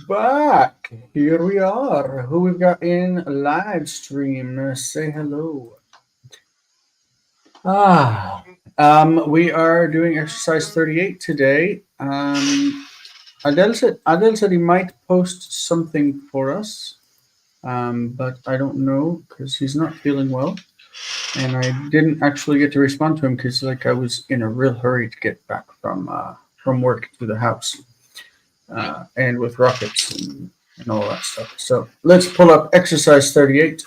back. Here we are. Who we've got in live stream? Say hello. Ah, we are doing exercise 38 today. Adele said he might post something for us, but I don't know because he's not feeling well, and I didn't actually get to respond to him because I was in a real hurry to get back from work to the house. And with rockets and all that stuff. So let's pull up exercise 38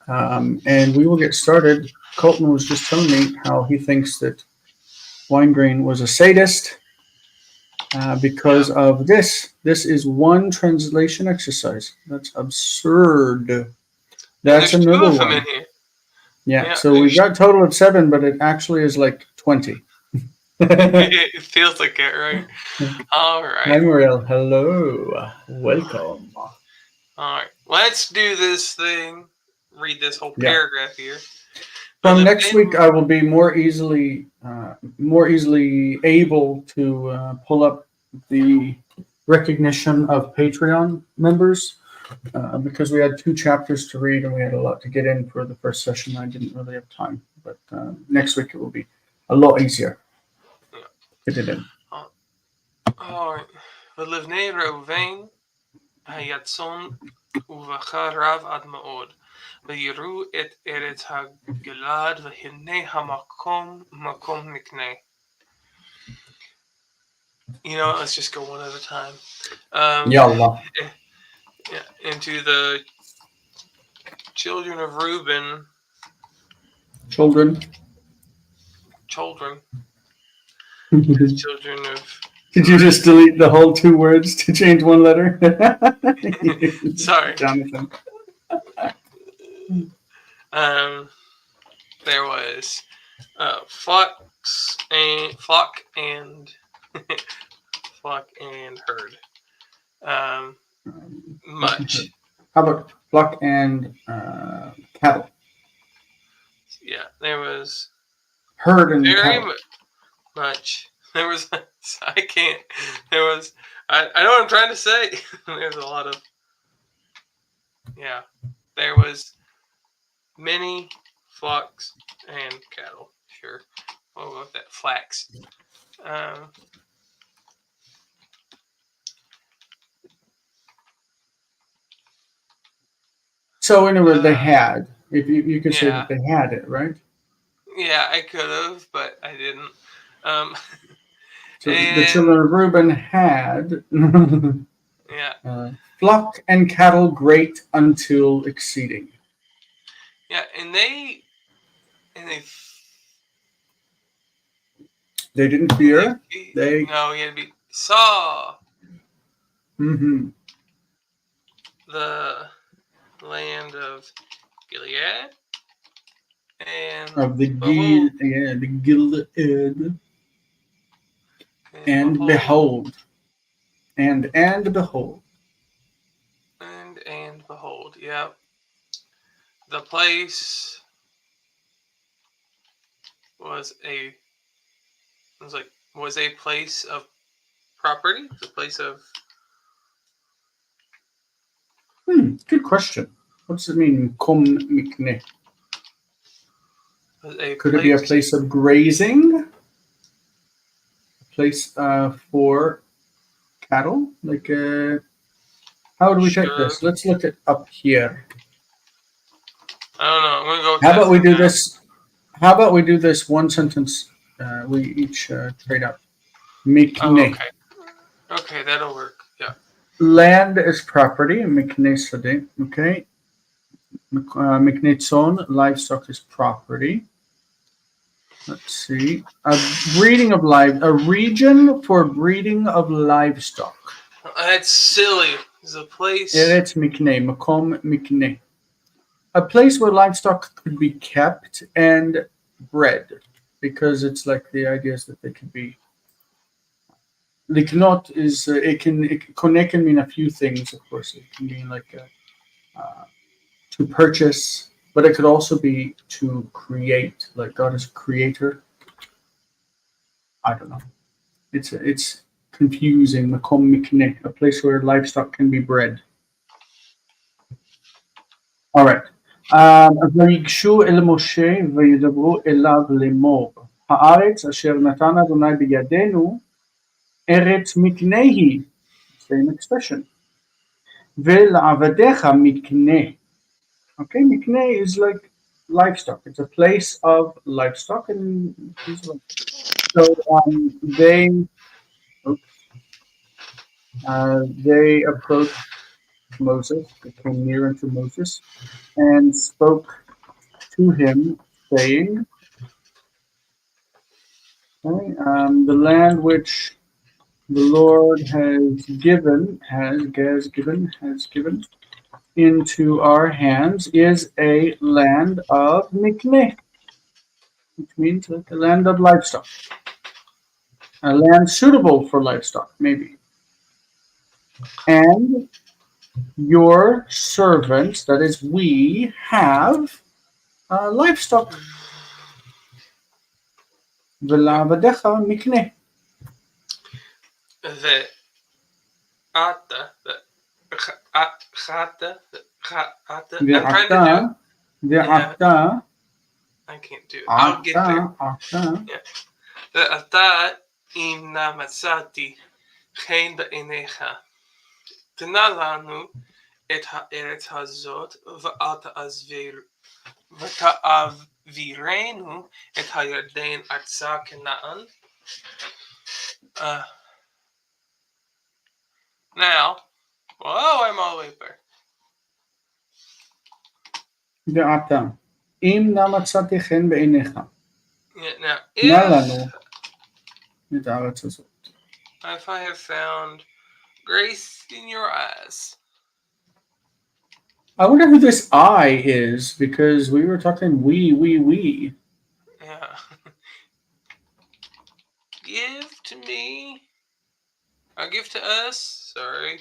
and we will get started. Colton was just telling me how he thinks that Weingreen was a sadist because of this. This is one translation exercise. That's absurd. That's There's two another of them one. in here. Yeah, so we've got a total of 7, but it actually is like 20. It feels like it, right? All Hi, right. Muriel. Hello. Welcome. All right. Let's do this thing. Read this whole paragraph here. From next week, I will be more easily able to pull up the recognition of Patreon members because we had 2 chapters to read and we had a lot to get in for the first session. I didn't really have time, but next week it will be a lot easier. Get it in. All right. ולבני ראובן היה צאן ובקר רב עד מאוד, ויראו את ארץ הגלעד, והנה המקום מקום מקנה. Let's just go one at a time. Yallah. Into the children of Reuben. Children. Children of... Did you just delete the whole 2 words to change 1 letter? Sorry. Jonathan. There was flock and herd. Much. How about flock and cattle? Yeah, there was herd and very cattle. Much. There was. I can't. There was. I know what I'm trying to say. There's a lot of. Yeah, there was many flocks and cattle. Sure. What about that? Flax. So in other words, they had. If you could say that they had it, right? Yeah, I could have, but I didn't. So the children of Reuben had flock and cattle great until exceeding. Yeah, and they didn't fear. No, he had to be saw. Mm-hmm. The land of Gilead and of the Gilead, the Gilead, and behold, and behold, and behold. Yeah, the place was a place of property. The place of. Good question. What does it mean? Kom mikne. Could it be a place of grazing? A place for cattle? Like, how do we take this? Let's look it up here. I don't know. I'm gonna go. How about we do this? How about we do this one sentence? We each trade up. Mikne. Okay, that'll work. Yeah. Land is property. Mikne sade. Okay. Miknetzon, livestock is property. Let's see. A region for breeding of livestock. That's silly. It's a place. It's mikne, makom mikne. A place where livestock could be kept and bred, because it's like the idea is that they could be. Liknot is connect can mean a few things. Of course, it can mean like to purchase, but it could also be to create. Like God is a creator. I don't know. It's confusing. Makom mikne, a place where livestock can be bred. All right. ויגשו אל משה וידברו אליו לאמור, הארץ אשר נתן אדוני בידינו, ארץ מקנה היא, same expression, ולעבדיך מקנה. Okay, מקנה is like livestock. It's a place of livestock, and so they approached Moses, they came near unto Moses, and spoke to him, saying, okay, the land which the Lord has given into our hands is a land of mikneh, which means like a land of livestock, a land suitable for livestock, maybe. And your servants, that is, we have livestock. ולעבדיך מקנה. ועתה, I can't do it. I'll get there. ועתה אם נא מצאתי חן בעיניך, תנה לנו את הארץ הזאת, ותעבירנו את הירדן ארצה כנען. Now, I'm all the way there. ועתה, אם נא מצאתי חן בעיניך, now, תנה לנו את הארץ הזאת. If I have found grace in your eyes. I wonder who this I is, because we were talking we. Yeah. Give to me. Or give to us. Sorry.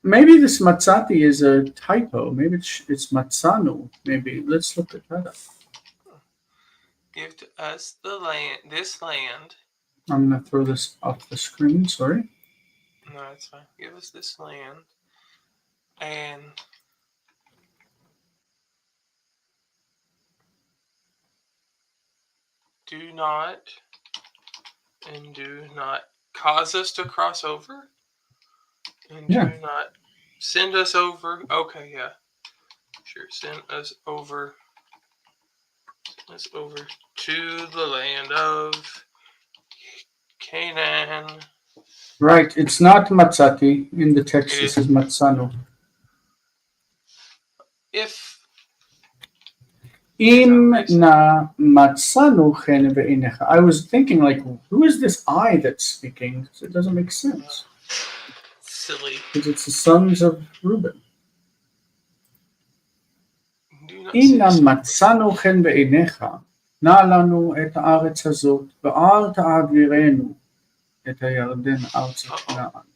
Maybe this matzati is a typo. Maybe it's matzanu. Maybe. Let's look at that up. Give to us the land, this land. I'm going to throw this off the screen. Sorry. No, it's fine. Give us this land. And do not cause us to cross over. And do not send us over. Okay, yeah. Sure, send us over. To the land of Canaan. Right, it's not matzati. In the text, this is matzanu. Im na matzanu chen ve'inecha. I was thinking, like, who is this I that's speaking? Because it doesn't make sense. Silly. Because it's the sons of Reuben. Im na matzanu chen ve'inecha. נא לנו את הארץ הזאת, ואל תעבירנו את הירדן ארצה כנען.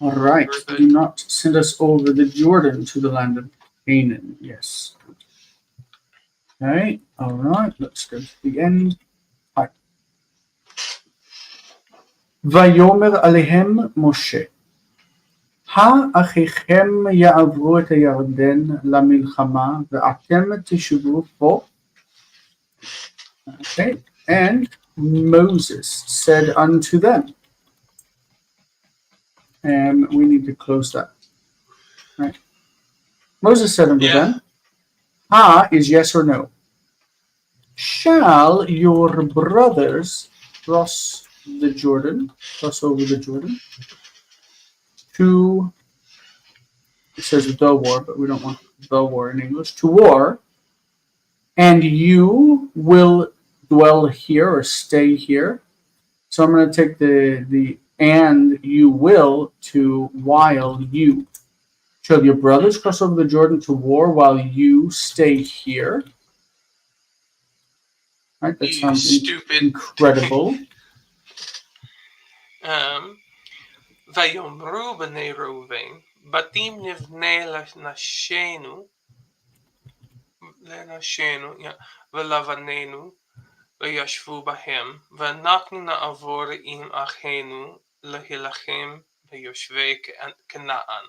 All right, do not send us over the Jordan to the land of Canaan. Yes. Okay, all right, let's go to the end. Hi. ויאמר עליהם משה, האחיכם יעברו את הירדן למלחמה, ואתם תשבו פה. Okay, and Moses said unto them, and we need to close that. Right. Moses said unto them, Ha is yes or no. Shall your brothers cross over the Jordan, to, it says the war, but we don't want the war in English, to war, and you will dwell here or stay here. So I'm going to take the and you will to while you. Shall your brothers cross over the Jordan to war while you stay here? Right, that sounds incredible. ויאמרו בני ראובן, בתים נבנה לנשינו ולבנינו, וישבו בהם, ואנחנו נעבור עם אחינו להילחם ביושבי כנען.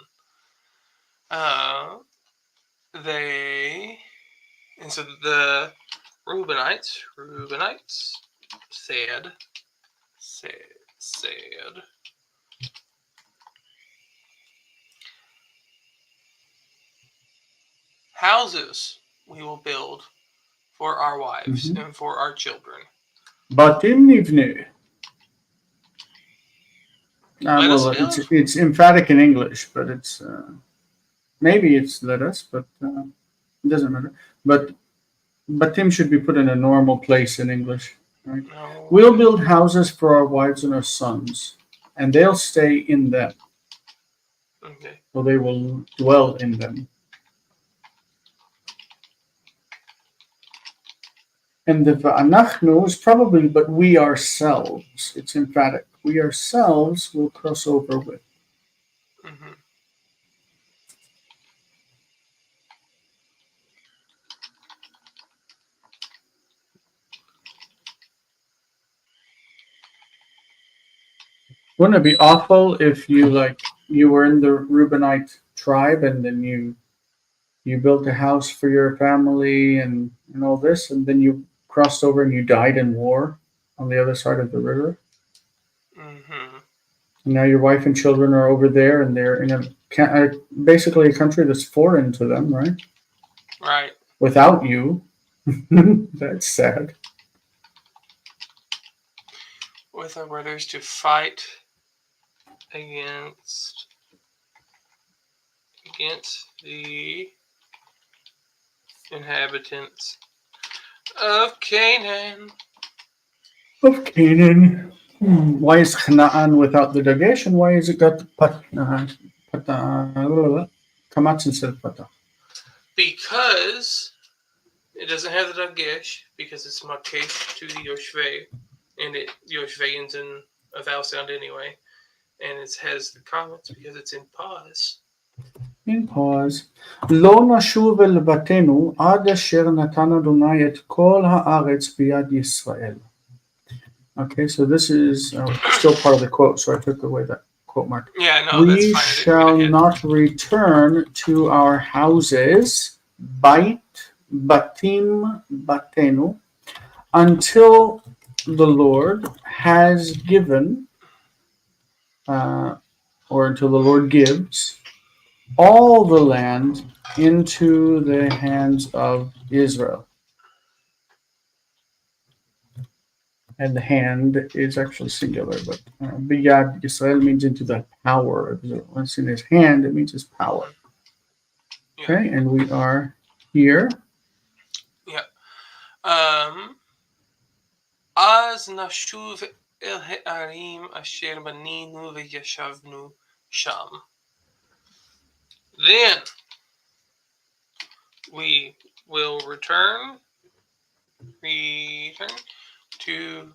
And so the Reubenites said, houses we will build for our wives and for our children. Batim nivne. Well, it's emphatic in English, but it's maybe it's let us, but it doesn't matter. But Batim should be put in a normal place in English. Right? No. We'll build houses for our wives and our sons, and they'll stay in them. Okay. So they will dwell in them. And the va'anachnu is probably, but we ourselves. It's emphatic. We ourselves will cross over with. Mm-hmm. Wouldn't it be awful if you were in the Reubenite tribe and then you built a house for your family and all this, and then you crossed over and you died in war on the other side of the river? Mm-hmm. And now your wife and children are over there, and they're in basically a country that's foreign to them, right? Right. Without you. That's sad. With our brothers to fight against the inhabitants of Canaan. Why is Canaan without the dagesh, and why is it got kamatz instead of patah? Because it doesn't have the dagesh, because it's makesh to the yoshvei, and yoshvei ends in a vowel sound anyway, and it has the comments because it's in pause. In pause. לא נשוב אל בתינו עד אשר נתן אדוני את כל הארץ ביד ישראל. Okay, so this is still part of the quote, so I took away that quote mark. Yeah, no, we shall not return to our houses, bait, batim, batenu, until the Lord has given, or until the Lord gives, all the land into the hands of Israel. And the hand is actually singular, but Biyad Yisrael means into the power of Israel. Once in his hand, it means his power. Yeah. Okay, and we are here. Yeah. Az nashuv el ha'arim asher baninu v'yashavnu sham. Then we will return to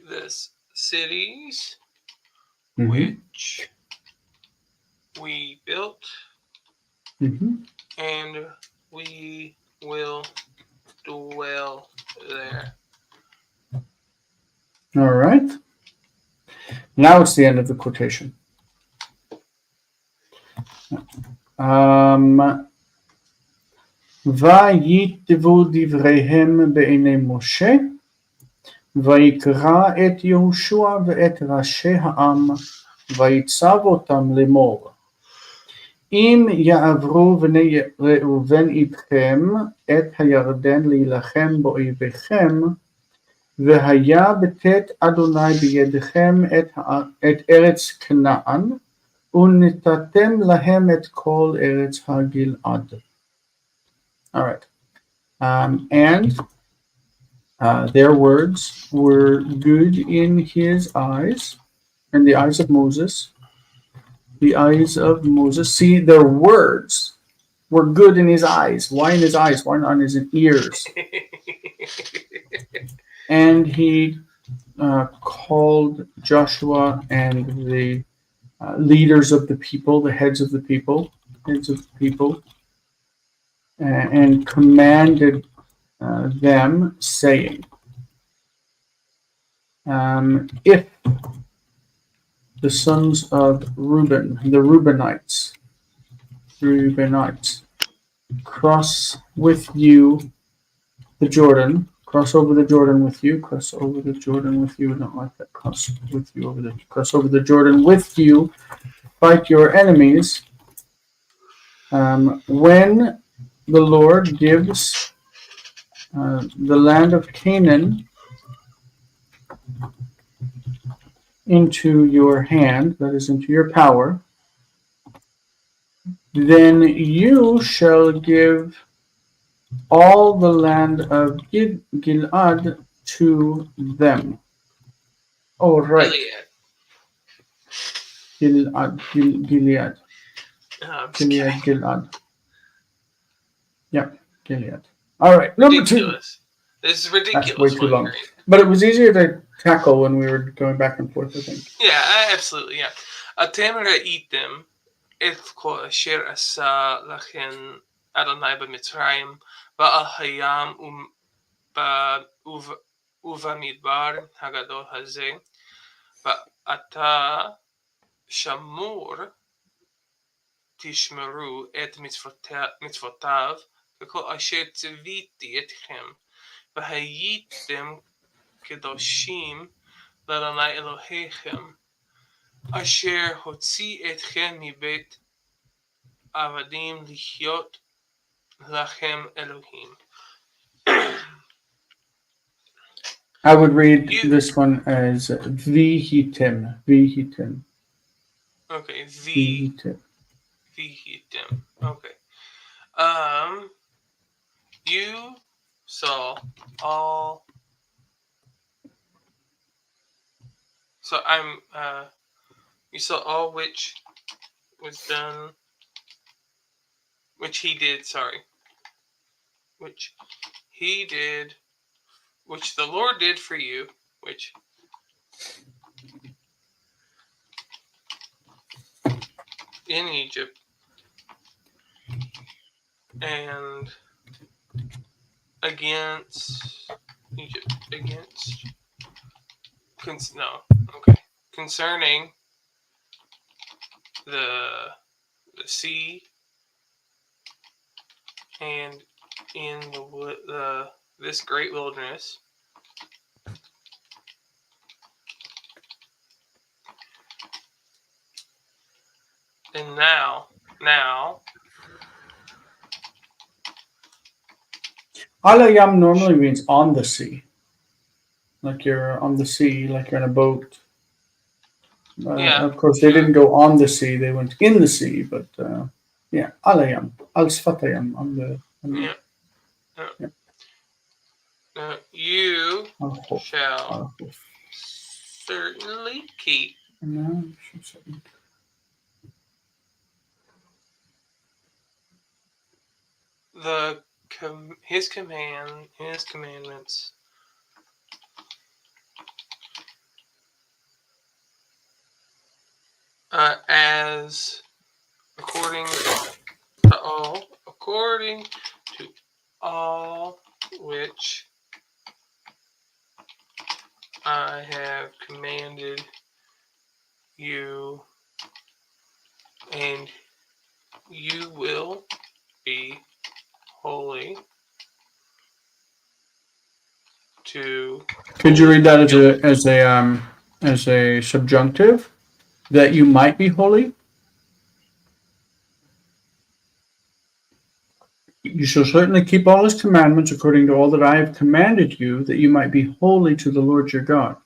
the cities which we built, and we will dwell there. All right. Now it's the end of the quotation. ויתבו דבריהם בעיני משה, ויקרא את יהושע ואת ראשי העם, ויצב אותם לאמור. אם יעברו בני ראובן איתכם את הירדן להילחם באויביכם, והיה בתת אדוני בידכם את ארץ כנען, ונתתם להם את כל ארץ הגלעד. All right. And their words were good in his eyes, in the eyes of Moses. The eyes of Moses. See, their words were good in his eyes. Why in his eyes? Why not in his ears? And he called Joshua and the leaders of the people, the heads of the people, and commanded them, saying, if the sons of Reuben, the Reubenites, cross with you the Jordan, cross over the Jordan with you, cross over the Jordan with you. I don't like that. Cross over the Jordan with you. Fight your enemies. When the Lord gives the land of Canaan into your hand, that is, into your power, then you shall give all the land of Gilead to them. Oh, right. Gilead. Gilead. I'm just kidding. Gilead. Yeah, Gilead. All right, number two. Ridiculous. This is That's way ridiculous. too long. But it was easier to tackle when we were going back and forth, I think. Yeah, absolutely. Yeah. אתם ראיתם את כל אשר עשה לכם אדוני במצרים ועל הים ובמדבר הגדול הזה, ועתה תשמרו את מצוותיו וכל אשר ציוויתי אתכם, והייתם קדושים לאדוני אלוהיכם, אשר הוציא אתכם מבית עבדים להיות לכם אלוהים. I would read this one as Vihitim. Vihitim. Okay, Vihitim. Okay. You saw all. So you saw all which was done, which he did. Sorry, which he did, which the Lord did for you, which in Egypt, and against Egypt, concerning the sea and in this great wilderness. And now Alayam normally means on the sea. Like you're on the sea, like you're in a boat. Of course, they didn't go on the sea; they went in the sea. But yeah, alayam, al sfatayam, on the. You shall certainly keep his commandments, as according to all which I have commanded you, and you will be holy to. Could you read that as a subjunctive, that you might be holy? You shall certainly keep all his commandments according to all that I have commanded you, that you might be holy to the Lord your God.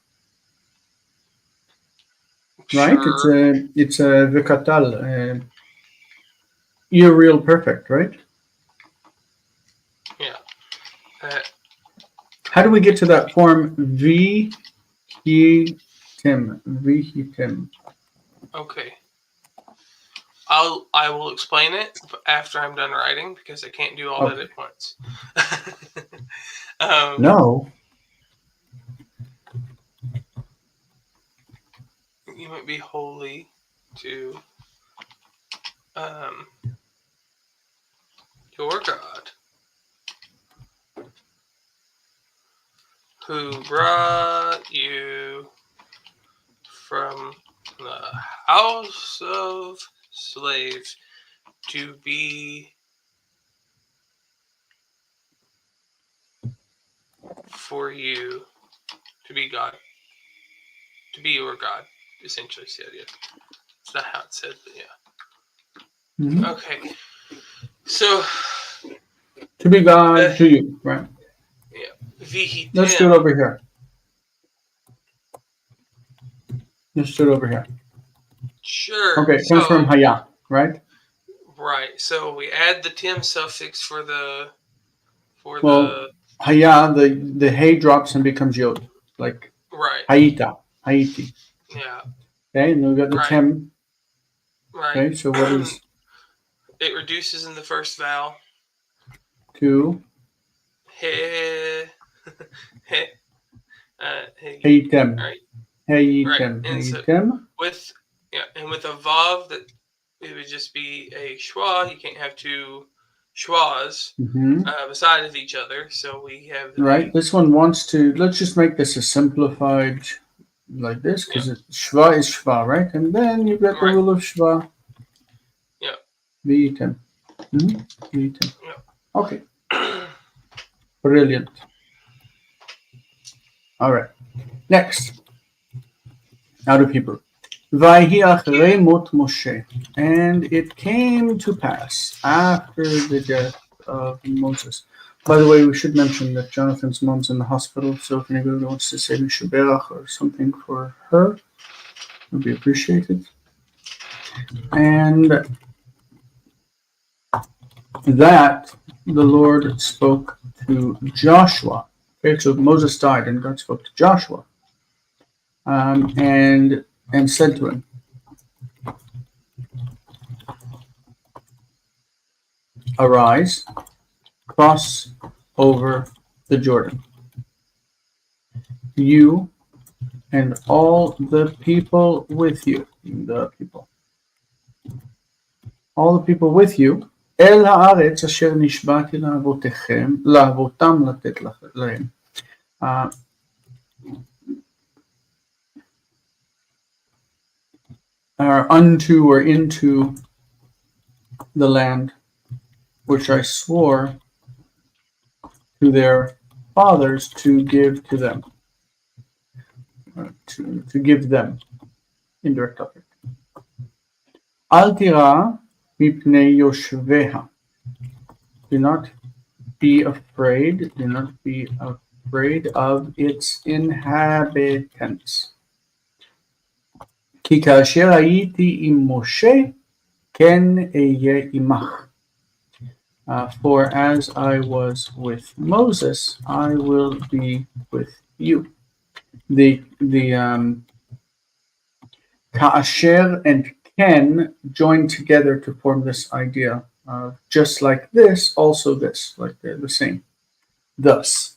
Right? Sure. It's a vikatal. You're real perfect, right? Yeah. How do we get to that form Vihitim? Okay. I will explain it after I'm done writing, because I can't do all that at once. No. You might be holy to your God, who brought you from the house of slaves to be for you, to be God, to be your God, essentially said, yeah. It's not how it said, but yeah. Mhm. Okay. So, To be God to you, right? yeah. Let's do it Vihitem. over here. Let's do it over here. Sure. Okay, it comes from So, Haya, right? right. So we add the tim suffix for Well, the Haya, the hay drops and becomes Yod, like right. Haita, Haiti. Yeah. Okay, and then we got the Right. Tem. Right. Okay, so what is It reduces in the first vowel. to He. He. He. Haitem? Right. Right. Haitem. And so Haitem. with and with a vav, that it would just be a schwa. You can't have two schwas Mm-hmm. beside of each other. So we have the Right. V. This one wants to. Let's just make this a simplified like this Yeah. because Shva is Shva, right? And then you get the Right. rule of Shva. Yeah. V'item. V'item. Yeah. Okay. Brilliant. All right. Next, out of Hebrew. Vayhi achrei mot Moshe. And it came to pass after the death of Moses. By the way, we should mention that Jonathan's mom's in the hospital, so if anybody wants to say Mishaberach or something for her, it would be appreciated. And that the Lord spoke to Joshua. Okay, so Moses died, and God spoke to Joshua, and said to him, "Arise, cross over the Jordan, you and all the people with you, all the people with you, אל הארץ אשר נשבעתי לאבותם לתת להם." Unto or into the land which I swore to their fathers to give to them, to give them, indirect topic. Al tira mipnei yoshveha. Do not be afraid. Do not be afraid of its inhabitants. כי כאשר הייתי עם משה, כן אהיה עמך. For as I was with Moses, I will be with you. The Ka'asher and Ken join together to form this idea of just like this, also this, like they're the same. Thus,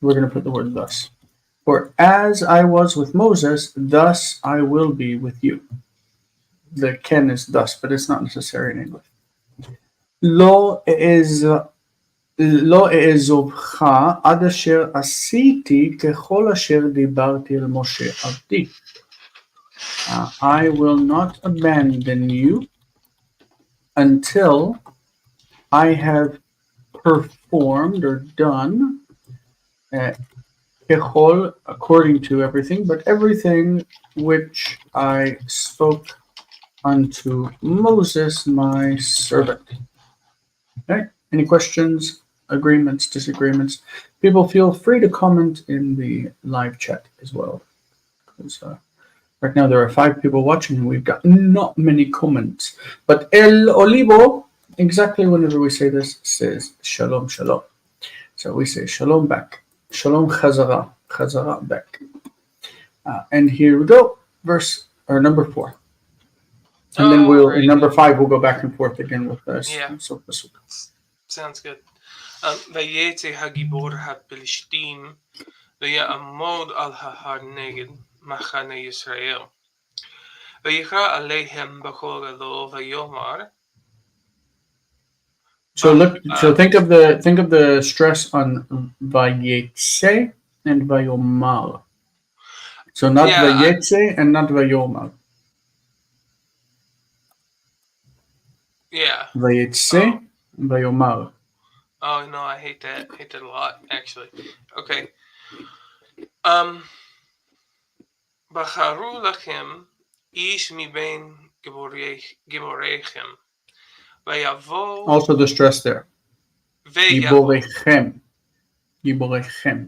we're going to put the word thus. For as I was with Moses, thus I will be with you. The Ken is thus, but it's not necessary in English. לא אעזובך עד אשר עשיתי ככל אשר דיברתי אל משה עבדי. I will not abandon you until I have performed or done kechol, according to everything, but everything which I spoke unto Moses, my servant. Okay. Any questions, agreements, disagreements? People feel free to comment in the live chat as well. Because right now there are 5 people watching and we've got not many comments. But El Olivo, exactly whenever we say this, says Shalom, Shalom. So we say Shalom back. Shalom Chazara. Chazara back. And here we go. Number 4. And then in number 5, we'll go back and forth again with this. Yeah. Sounds good. ויצא הגיבור הפלישתים ויעמוד על ההר נגד מחנה ישראל. ויקרא עליהם בקול גדול ויאמר. So think of the stress on vayetze and vayomar. So not vayetze and not vayomar. Yeah. ויצא ויאמר. Oh no, I hate that. I hate that a lot, actually. Okay. בחרו לכם איש מבין גיבוריכם, ויבוא Also the stress there. ויבוא. גיבוריכם. גיבוריכם.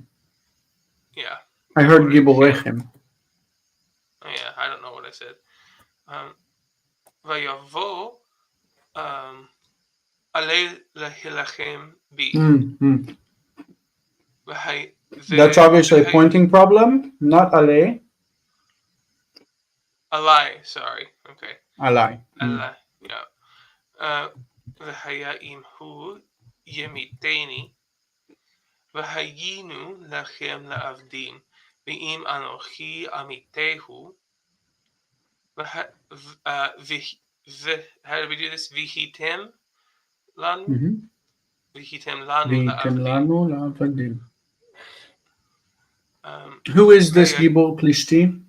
Yeah. I heard גיבוריכם. Yeah, I don't know what I said. ויבוא עלי להילחם בי. That's obviously a pointing problem, not ale. עלי, sorry. Okay. עלי. עלי, yeah. והיה אם הוא ימיתני, והיינו לכם לעבדים, ואם אנוכי עמיתהו, how do we do this? והיתם לנו? והיתם לנו לעבדים. Who is this Gibor Plishti?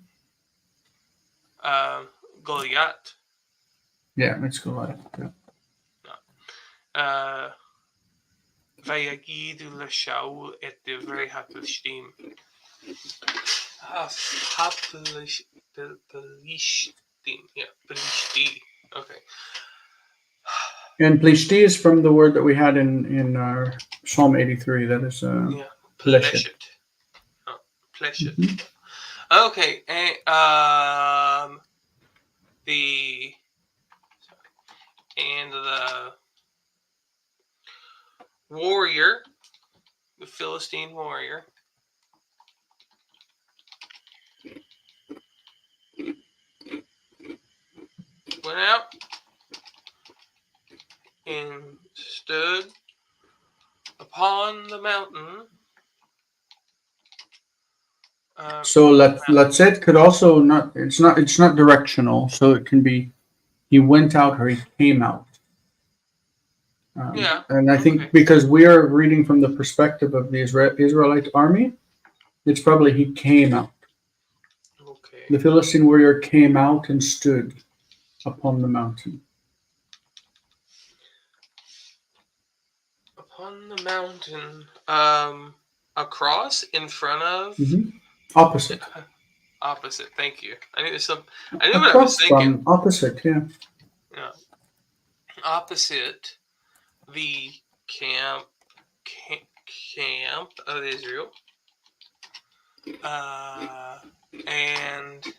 Goliath. Yeah, it's Goliath. Yeah. ויגידו לשאול את דברי הפלישתים. Plishti. Okay. And Plishti is from the word that we had in our Psalm 83. That is Pleshet. Pleshet. Okay. The warrior, the Philistine warrior, went out and stood upon the mountain. So Latzet could also not. It's not directional. So it can be he went out or he came out. And I think because we are reading from the perspective of the Israelite army, it's probably he came out. Okay. The Philistine warrior came out and stood upon the mountain. Upon the mountain, across, in front of, opposite. Opposite. Thank you. I knew what I was thinking. Opposite. Yeah. Opposite the camp of Israel, and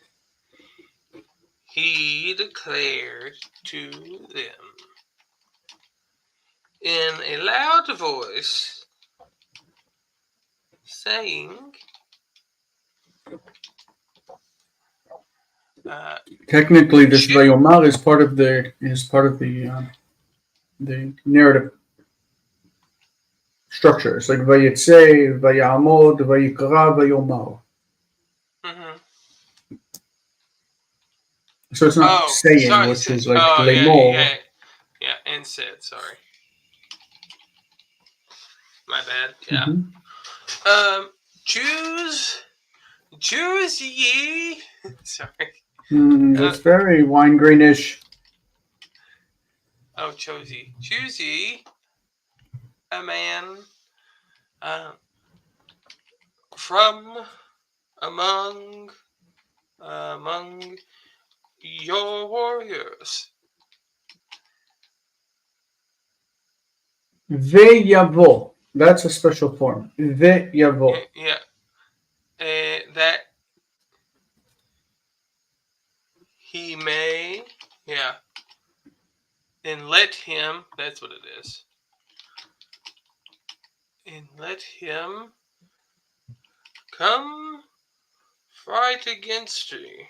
he declared to them in a loud voice, saying, technically, this Vayomar is part of the narrative structure. It's like Vayetze, Vayamod, Vayikra, Vayomar. So it's not saying, which is like Lemor. Yeah, and said, sorry. My bad, yeah. Choose ye. Sorry. It's very Weingreen-ish. Oh, choose ye a man from among your warriors. Veyavo. That's a special form. Veyavo. Yeah. That he may, and let him, that's what it is. And let him come fight against me.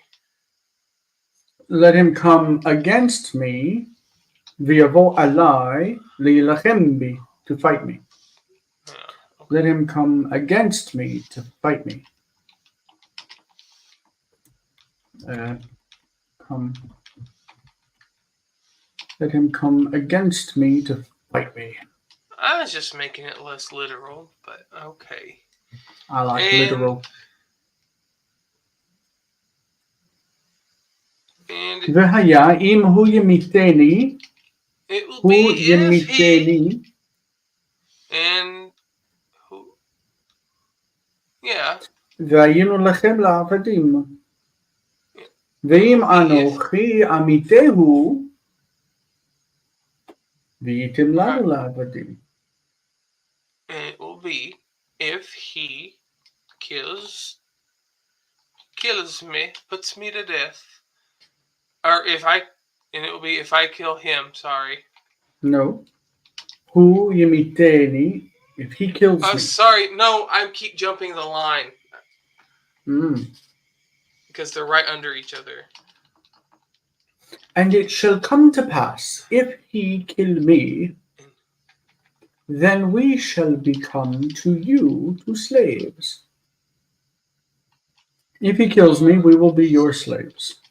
Let him come against me. V'yavo alai liyilachem bi, to fight me. Let him come against me to fight me. Let him come against me to fight me. I was just making it less literal, but okay. I like literal. And V'haya im hu yemiteni, It will הוא be if he ימיתני, and who? Yeah. והיינו לכם לעבדים. It ואם will be if אנוכי עמיתהו, והייתם right. לנו לעבדים. And it will be if he kills me, puts me to death, or if I, and it will be if I kill him. Sorry. No. הוא ימיתני, if he kills Oh, me. sorry. No, I keep jumping the line because they're right under each other. And it shall come to pass, if he kill me, then we shall become to you to slaves. If he kills me, we will be your slaves.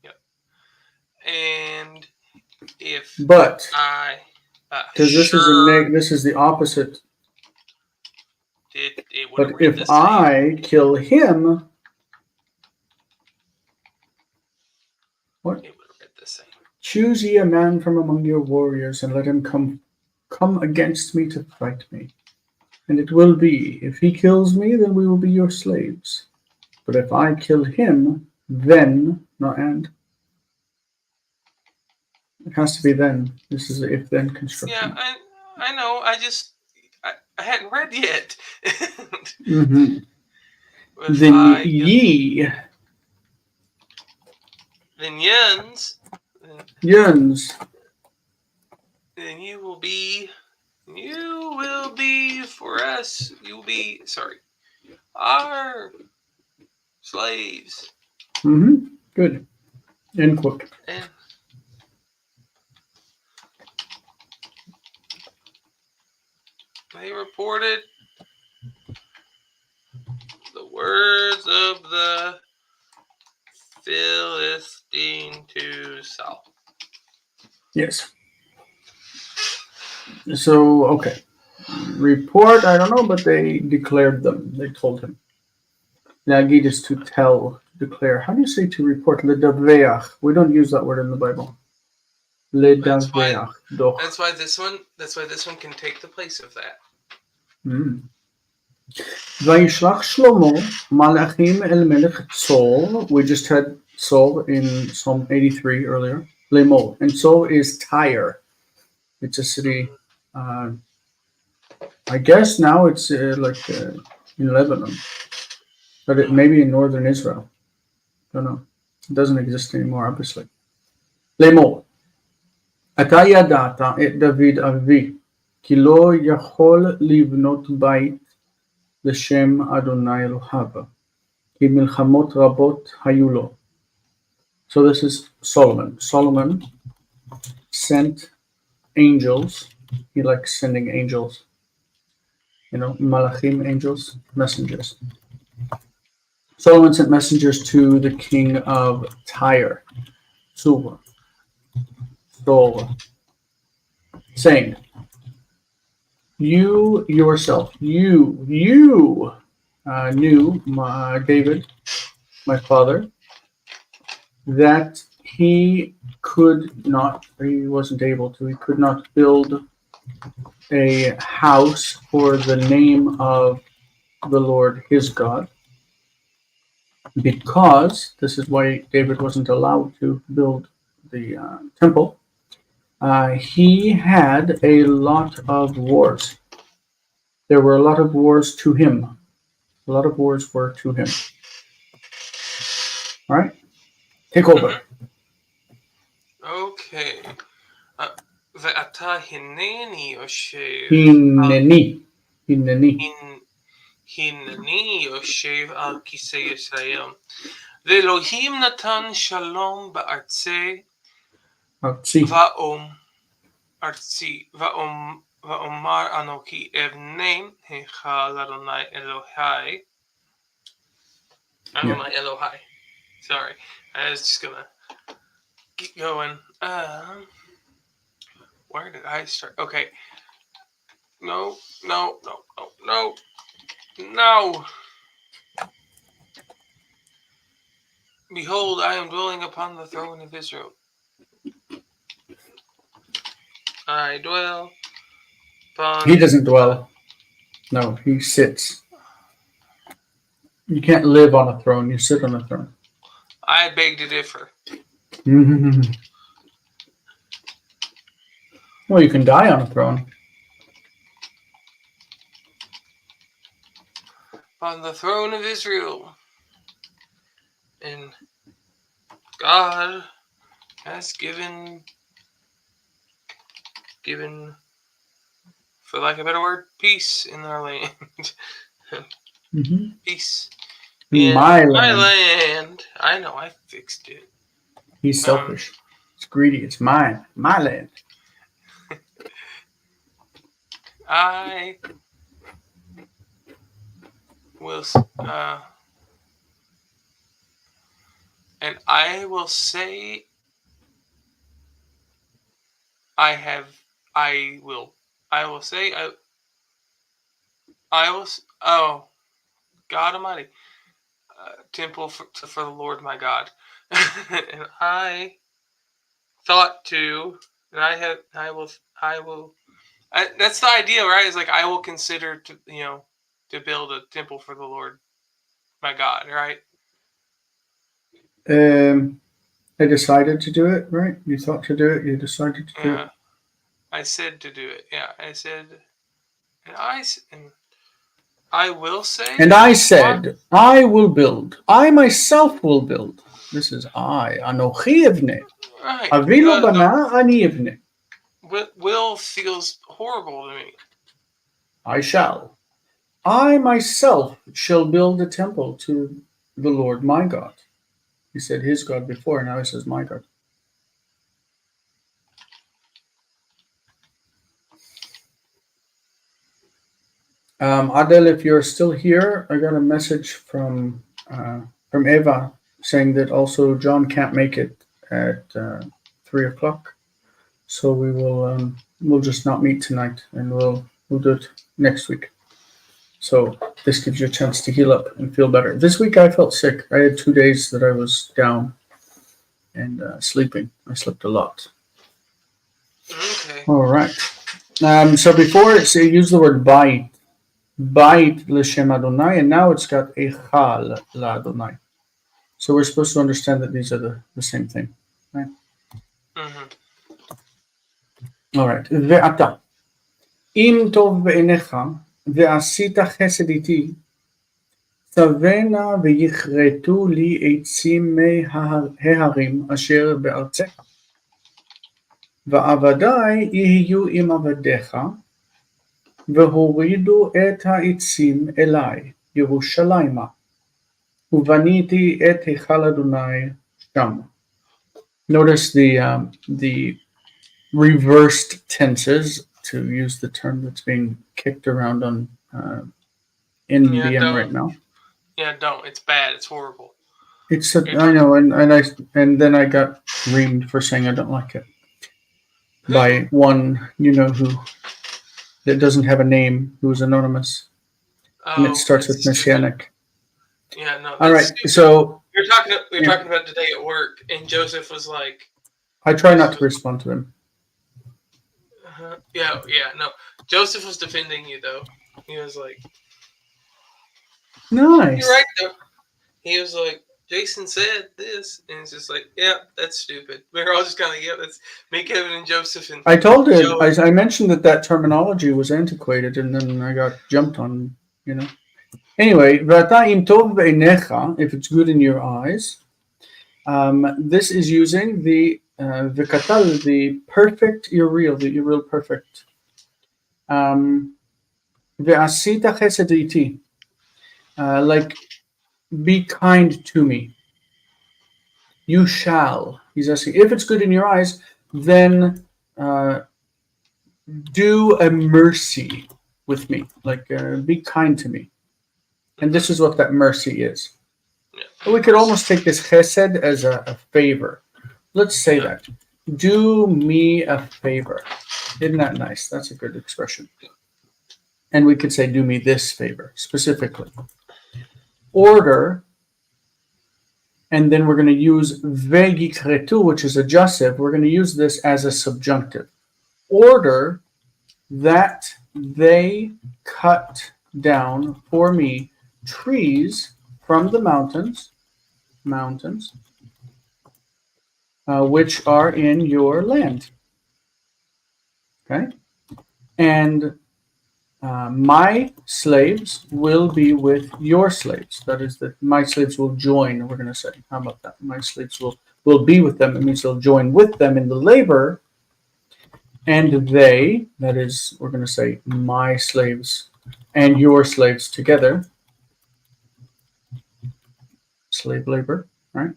Yep. And if But I, because sure, this is the opposite. it would But have read the if same. I kill him, what? It would have read the same. Choose ye a man from among your warriors, and let him come against me to fight me. And it will be, if he kills me, then we will be your slaves. But if I kill him, then, not and. It has to be then. This is an if-then construction. Yeah, I know. I hadn't read yet. Mm-hmm. Then ye. Then yens. Yuns. Then you will be for us. You will be our slaves. Mm-hmm. Good. End quote. And they reported the words of the Philistine to Saul. Yes. So, okay. Report, I don't know, but they declared them. They told him. Lagid is to tell, to declare. How do you say to report? Ledaveach. We don't use that word in the Bible. Ledaveach. That's why this one can take the place of that. וישלח שלמה מלאכים אל מלך צור. We just had Saul in Psalm 83 earlier. Lemol. And Saul is Tyre. It's a city. I guess now it's in Lebanon. But it may be in northern Israel. Don't know. It doesn't exist anymore, obviously. לאמור, אתה ידעת את דוד אבי, כי לא יכול לבנות בית לשם אדוני אלוהיו, כי מלחמות רבות היו לו. So this is Solomon. Solomon sent angels. He likes sending angels. Malachim, angels, messengers. Solomon sent messengers to the king of Tyre, Sur, saying, you yourself, you knew David, my father, that he wasn't able to, he could not build a house for the name of the Lord his God, because this is why David wasn't allowed to build the temple. He had a lot of wars. There were a lot of wars to him. A lot of wars were to him. All right, take over. Okay. ואתה הנני יושב. הנני יושב על כיסא ישראל. ואלוהים נתן שלום בארצי. ואומר אנוכי אבנה היכל אדוני אלוהי. Adonai Elohai. Sorry, I was just gonna keep going. Where did I start? Okay. No. Behold, I am dwelling upon the throne of Israel. I dwell upon. He doesn't dwell. No, he sits. You can't live on a throne. You sit on a throne. I beg to differ. Well, you can die on a throne. On the throne of Israel. And God has given, for lack of a better word, peace in our land. Peace in My my land. land. I know, I fixed it. He's selfish. It's greedy. It's mine. My land. I will, and I will say, I will say, oh, God Almighty, temple for the Lord my God. And I thought to, and I will, that's the idea, right? It's like, I will consider to build a temple for the Lord my God, right? I decided to do it, right? You thought to do it. You decided to do it. I said to do it. Yeah, I said, and I will say. And I said, I will build. I myself will build. This is I. Anochi evne. Right. Avilo bana ani evne. Will feels horrible to me. I shall. I myself shall build a temple to the Lord my God. He said his God before, now he says my God. Adel, if you're still here, I got a message from Eva saying that also John can't make it at 3:00, so we'll just not meet tonight, and we'll do it next week. So this gives you a chance to heal up and feel better. This week I felt sick. I had 2 days that I was down and sleeping. I slept a lot. Okay. All right. So before it used the word bite. Bait l'shem Adonai, and now it's got echal la'Adonai. So we're supposed to understand that these are the same thing, right? All right. Ve'ata, im tov be'enecha, ve'asita chesed iti, tzavena ve'yichretu li eitzim me'harim asher be'artzecha. Va'avadai yihiyu im avadecha, והורידו את העצים אליי, ירושלימה, ובניתי את היכל אדוני שם. Notice the reversed tenses, to use the term that's being kicked around on in BM right now. Yeah, don't. It's bad. It's horrible. I know, and then I got reamed for saying I don't like it by one who that doesn't have a name, who's anonymous, and it starts with messianic. Yeah, no. All right, so we were talking about today at work, and Joseph was like, I try not to respond to him. Yeah, no. Joseph was defending you, though. He was like, nice. You're right, though. He was like, Jason said this, and it's just like, yeah, that's stupid. We're all just kind of, let's make Kevin and Joseph. And I told it. I mentioned that terminology was antiquated, and then I got jumped on. Anyway, v'ata im tov be'einecha, if it's good in your eyes. This is using the v'katal, the perfect irreal, the irreal perfect. Ve'asita chesed iti, like, be kind to me. You shall. He's asking, if it's good in your eyes, then do a mercy with me. Like, be kind to me. And this is what that mercy is. Yeah. We could almost take this chesed as a favor. Let's say that. Do me a favor. Isn't that nice? That's a good expression. And we could say, do me this favor, specifically. Order, and then we're going to use vegikretu, which is a jussive. We're going to use this as a subjunctive. order that they cut down for me trees from the mountains, which are in your land. Okay, and my slaves will be with your slaves. That is, that my slaves will join. We're going to say, how about that? My slaves will be with them. It means they'll join with them in the labor, and they, that is, we're going to say, my slaves and your slaves together, slave labor, right?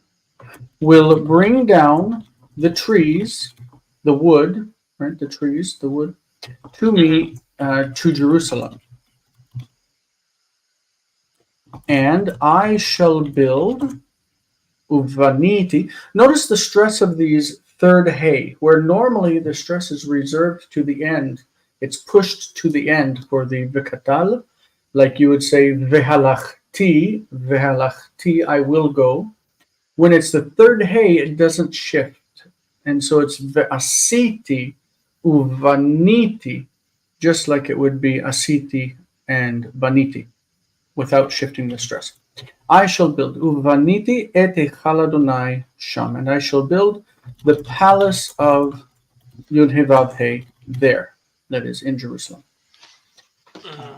Will bring down the trees, the wood, right? The trees, the wood, to Mm-hmm. me, to Jerusalem. And I shall build uvaniti. Notice the stress of these third hey, where normally the stress is reserved to the end. It's pushed to the end for the vikatal, like you would say vehalachti, I will go. When it's the third hey, it doesn't shift. And so it's asiti uvaniti, just like it would be asiti and baniti, without shifting the stress. I shall build uvaniti et Adonai sham, and I shall build the palace of Yud-Heh-Vav-He there, that is in Jerusalem. Mm-hmm.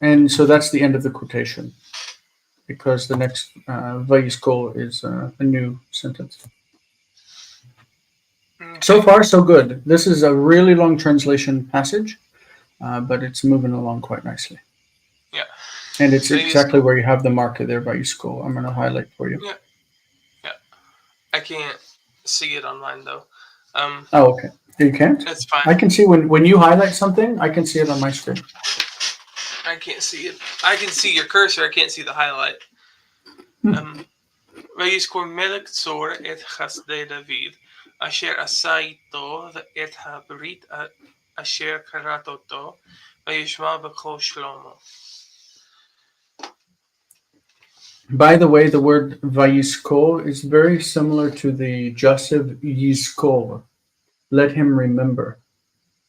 And so that's the end of the quotation, because the next Vayiskol is a new sentence. So Okay. far, so good. This is a really long translation passage, but it's moving along quite nicely. Yeah. And it's Maybe it's exactly cool. where you have the marker there by Vayiskol. I'm going to highlight for you. Yeah. Yeah. I can't see it online though. Um, Oh, okay. You can't? it's fine. I can see when you highlight something, I can see it on my screen. I can't see it. I can see your cursor. I can't see the highlight. ויזכור מלך צור את חסדי דוד, אשר עשה איתו את הברית אשר כרת אותו, וישמע בקול שלמה. By the way, the word Vayiskol is very similar to the Joseph Yizkol. Let him remember.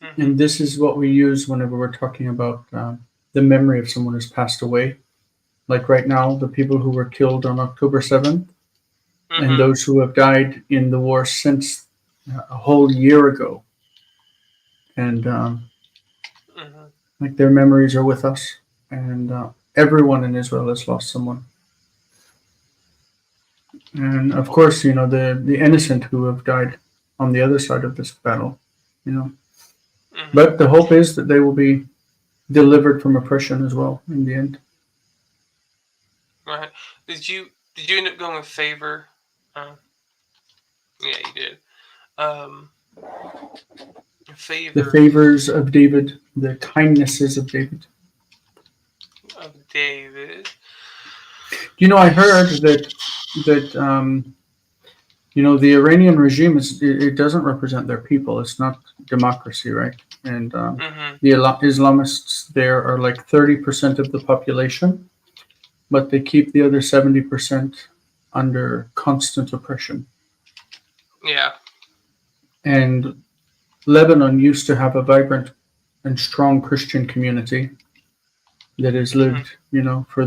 Mm-hmm. And this is what we use whenever we're talking about the memory of someone who's passed away. Like right now, the people who were killed on October 7th, and Mm-hmm. those who have died in the war since a whole year ago. And Mm-hmm. like their memories are with us. And everyone in Israel has lost someone. And of course, the innocent who have died on the other side of this battle, you know. Mm-hmm. But the hope is that they will be delivered from oppression as well in the end. Right. Did you end up going with favor? Yeah, you did. The Favor favors of David, the kindnesses of David. of David. I heard that the Iranian regime it doesn't represent their people. It's not democracy, right? And Mm-hmm. the Islamists there are like 30% of the population, but they keep the other 70% under constant oppression. Yeah. And Lebanon used to have a vibrant and strong Christian community that has Mm-hmm. lived, for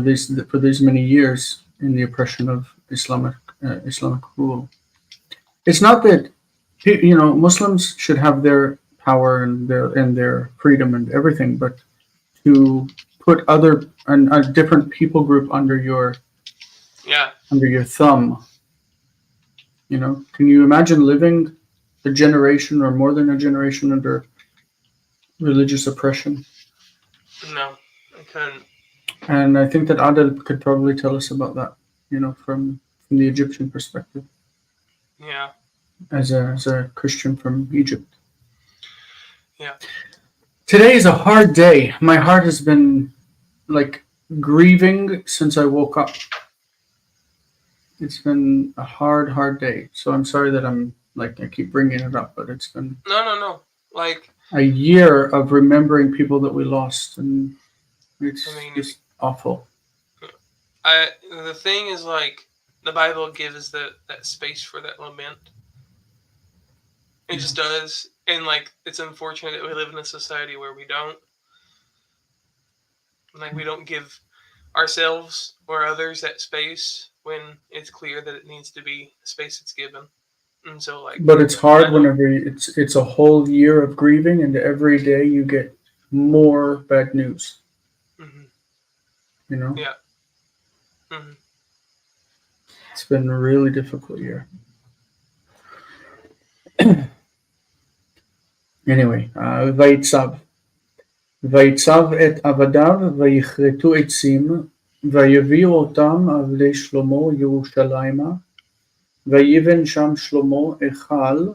these many years in the oppression of Islamic rule. It's not that Muslims should have their power and their freedom and everything, but to put a different people group Yeah. under your thumb. Can you imagine living a generation or more than a generation under religious oppression? No, I couldn't. And I think that Adel could probably tell us about that, from the Egyptian perspective, Yeah. as a Christian from Egypt. Yeah. Today is a hard day. My heart has been like grieving since I woke up. It's been a hard, hard day. So I'm sorry that I keep bringing it up, but it's been No, no, no. Like, a year of remembering people that we lost, and I it's mean, just awful. the thing is, like, the Bible gives that space for that lament. It Yeah. just does, And like, it's unfortunate that we live in a society where we don't. Like, we don't give ourselves or others that space when it's clear that it needs to be a space it's given. And so, like, But it's hard I know. whenever it's a whole year of grieving, and every day you get more bad news. Hmm. You know, Yeah. Hmm. it's been a really difficult year. Anyway, ויצב. ויצב את עבדיו ויכרתו עצים ויביאו אותם עבדי שלמה ירושלימה ויבן שם שלמה היכל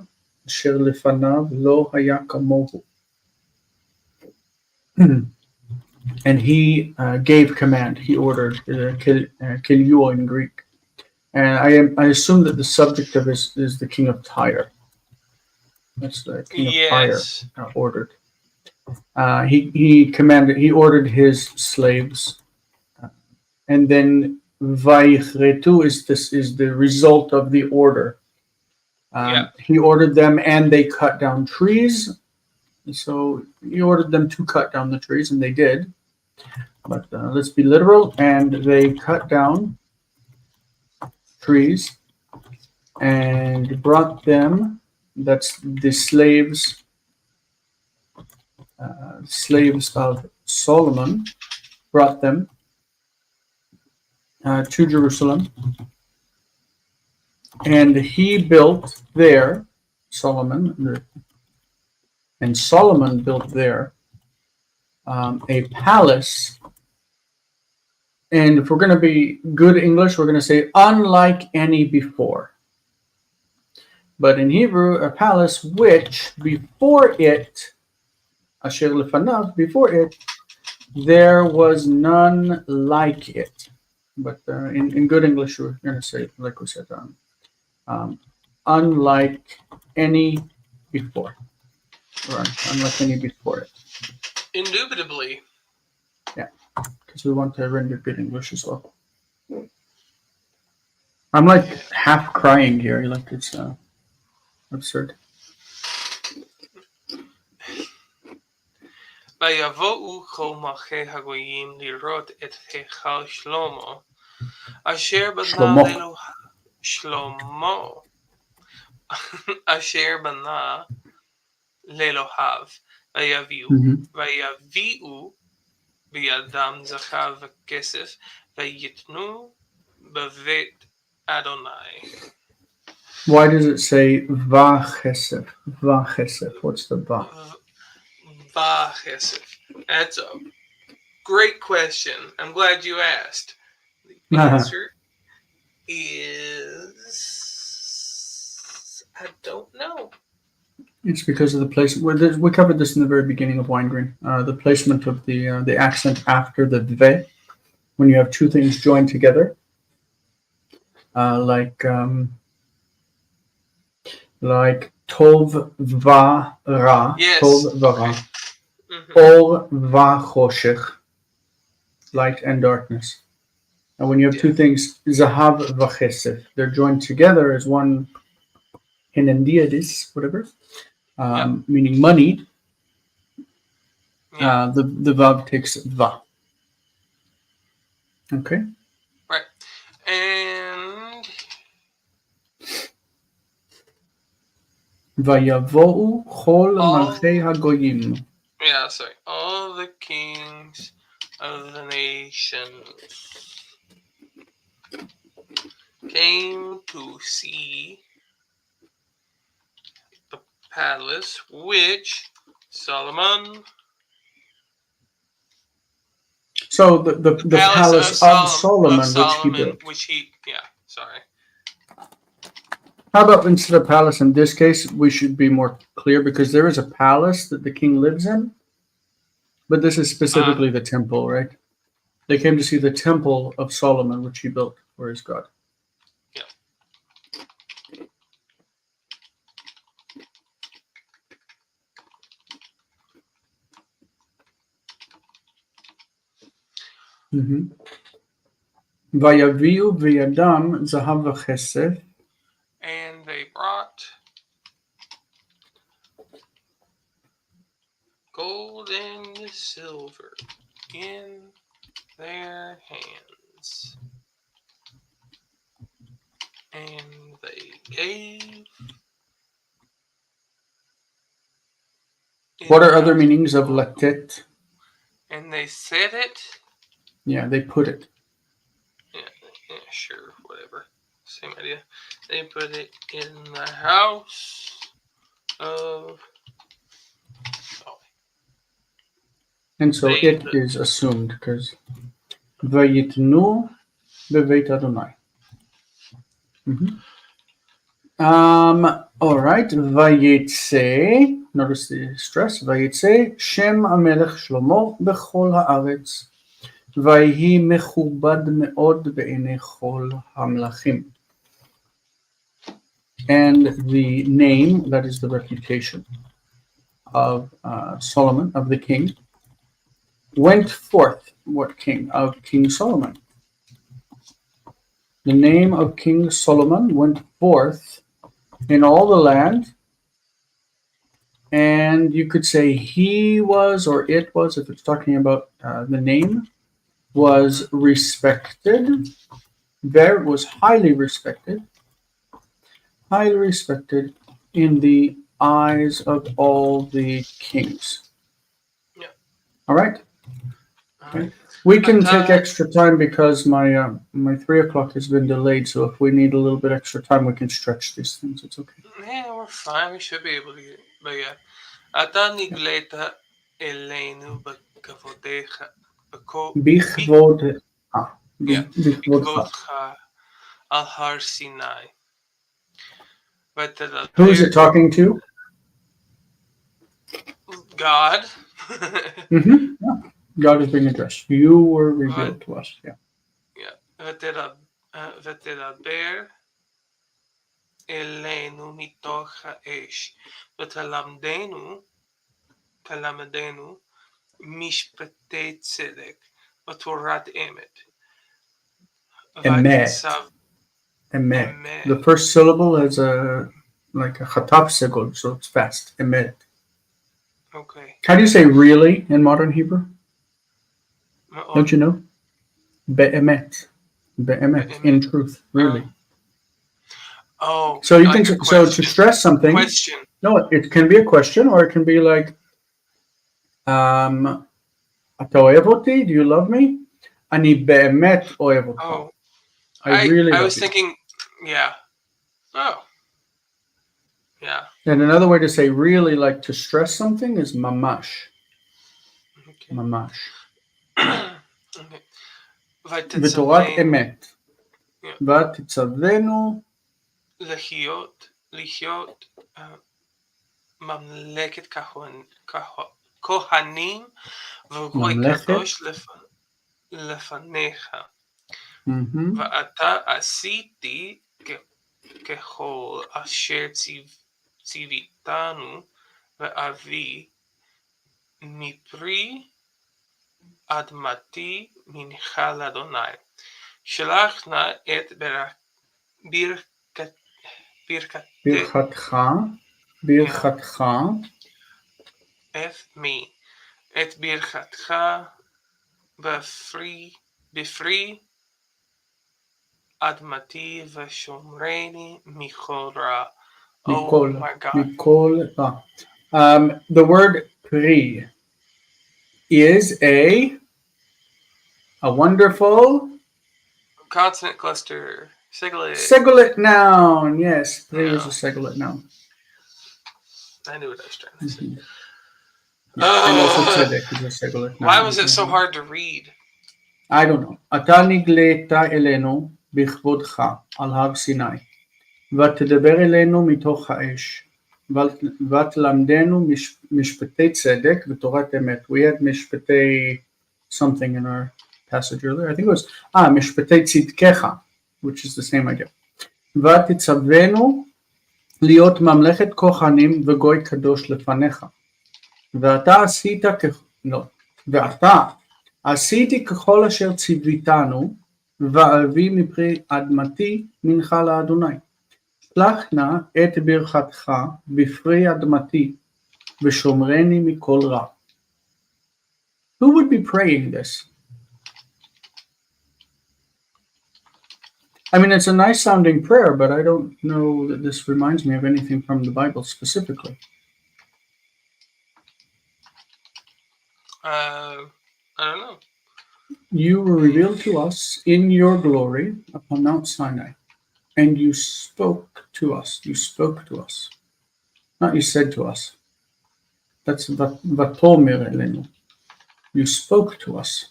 אשר לפניו לא היה כמוהו. And he gave command, he ordered, Kilio in Greek. And I assume that the subject of this is the king of Tyre. That's the king of Tyre Yes. ordered. He ordered his slaves, and then Vaichretu is the result of the order. Yeah. He ordered them, and they cut down trees. So he ordered them to cut down the trees, and they did. But let's be literal, and they cut down trees and brought them. That's the slaves of Solomon brought them to Jerusalem, and he built there, Solomon built there a palace. And if we're going to be good English, we're going to say unlike any before. But in Hebrew, a palace which before it, asher lefanav, before it, there was none like it. But in good English, we're going to say, like we said, unlike any before. Or unlike any before it. Indubitably. Yeah, because we want to render good English as well. I'm like half crying here, like it's absurd. ויבואו כל מלכי הגויים לראות את היכל שלמה, אשר בנה Shlomo. שלמה, אשר בנה לאלוהיו, ויביאו בידם זכר וכסף, ויתנו בבית אדוני. Why does it say vachesef? Vachesef. What's the va? Vachesef. That's a great question. I'm glad you asked. The answer is I don't know. It's because of the placement. We covered this in the very beginning of Weingreen. The placement of the accent after the ve, when you have two things joined together, like tov va ra, Yes. tov va ra, Okay. or va choshech, light and darkness. And when you have two things, zahav vachesef, they're joined together as one henendiadis, whatever, meaning money. Yeah. The vav takes va. Okay. Right. And Vayavo'u chol malchei hagoyim. yeah, sorry. All the kings of the nations came to see the palace which Solomon. So the palace of Solomon, which he built. Sorry. How about instead of palace in this case, we should be more clear because there is a palace that the king lives in, but this is specifically the temple, right? They came to see the temple of Solomon, which he built for his God. Yeah. Vayaviu v'yadam zahav v'chesef. And they brought and silver in their hands, and they gave. What are other meanings of latet? And they said it. Yeah, they put it. Yeah, sure, whatever. Same idea. They put it in the house of. And so it is assumed because vayitnu beveit Adonai. All right. Vayitze. Notice the stress. Vayitze Shem Amelech Shlomo bechol haaretz. Vayhi mechubad meod be'enei chol hamlachim. And the name, that is the reputation of Solomon, of the king, went forth. What king? Of King Solomon. The name of King Solomon went forth in all the land, and you could say he was, or it was, if it's talking about the name, was respected. There was highly respected in the eyes of all the kings. Yeah. All right. Okay. We can take extra time because my 3 o'clock has been delayed. So if we need a little bit extra time, we can stretch these things. It's okay. Yeah, we're fine. We should be able to get it. But yeah. אתה נגלית אלינו בכבודך, בכבודך על הר סיני. Who is it talking to? God. Yeah. God is being addressed. You were revealed to us. Yeah. ותדבר אלינו מתוך האש, ותלמדנו משפטי צדק ותורת אמת. Emet. The first syllable is like a chataf segod, so it's fast. Emet. Okay. How do you say really in modern Hebrew? Don't you know? Be'emet. Be'emet. In truth. Really. So you can. So to stress something. Question. No, it can be a question, or it can be like, "אתה אוהב אותי? Do you love me? אני באמת אוהב אותך." Oh. I really. I was thinking. Yeah. Oh. Yeah. And another way to say really, like to stress something, is mamash. Okay. Mamash. Okay. ותורת אמת. ותצוונו לחיות ממלכת כהנים וגוי קדוש לפניך. ואתה עשיתי ככל אשר ציוויתנו ואבי מפרי אדמתי מנחה לאדוני. שלח נא את ברכתך את ברכתך בפרי אדמתי ושומרני מכל רע. Oh my God. The word pri is a wonderful consonant cluster. Segulate noun. Yes, pri is a segulate noun. I knew what I was trying to say. And also tzedek is a segulate noun. Why was it so hard to read? I don't know. אתה נגלית אלינו בכבודך על הר סיני, ותדבר אלינו מתוך האש, ותלמדנו משפטי צדק ותורת אמת. We had משפטי something in our passage earlier. I think it was משפטי צדקך, which is the same idea. ותצוונו להיות ממלכת כהנים וגוי קדוש לפניך. ואתה עשיתי ככל אשר ציוויתנו, ואביא מפרי אדמתי מנחה לאדוני. שלח נא את ברכתך בפרי אדמתי, ושומרני מכל רע. Who would be praying this? I mean, it's a nice sounding prayer, but I don't know that this reminds me of anything from the Bible specifically. I don't know. You were revealed to us in your glory upon Mount Sinai, and you spoke to us. You spoke to us. Not you said to us. That's vatomer elenu. You spoke to us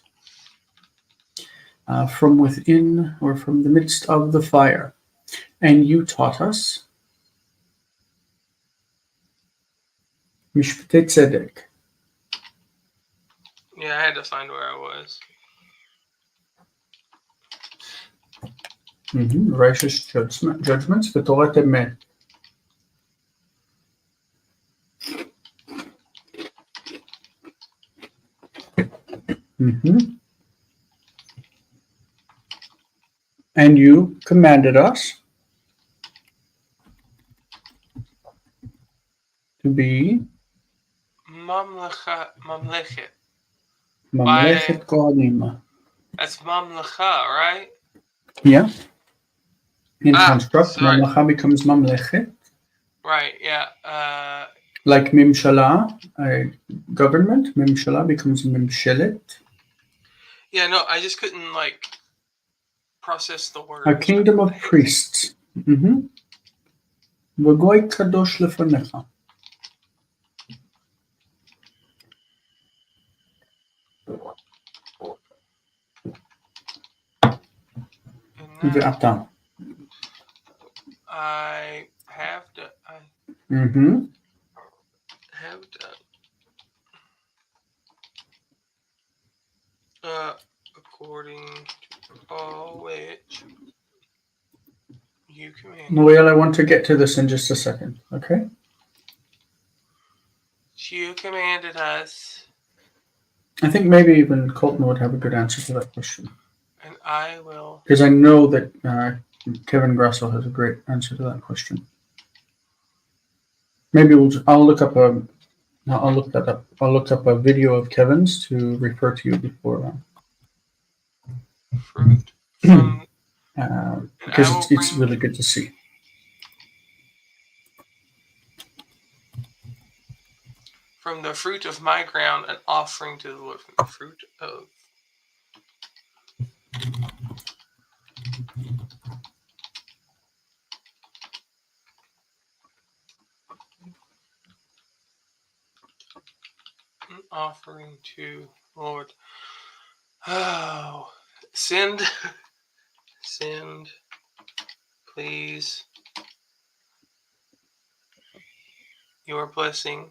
from within or from the midst of the fire, and you taught us mishpatei tzedek. Yeah, I had to find where I was. Righteous judgments, v'torat emet. And you commanded us to be Mamlechet. mamlechet kohanim. That's mamlecha, right? Yeah. In construct, sorry. mamlecha becomes mamlechet. Right, yeah. Like mimshala, government, mimshala becomes mimshelet. Yeah, no, I just couldn't, like, process the word. A kingdom of priests. V'goy kadosh lefanecha. Ve'ata. I have done. Have done. According to all which you command. Noel, I want to get to this in just a second, okay? You commanded us. I think maybe even Colton would have a good answer to that question. And I will. Because I know that Kevin Grasso has a great answer to that question. Maybe I'll look up a video of Kevin's to refer to you before. Fruit. Because it's really good to see. From the fruit of my ground, an offering to the Lord. From the fruit of. An offering to Lord. Oh, send, please, your blessing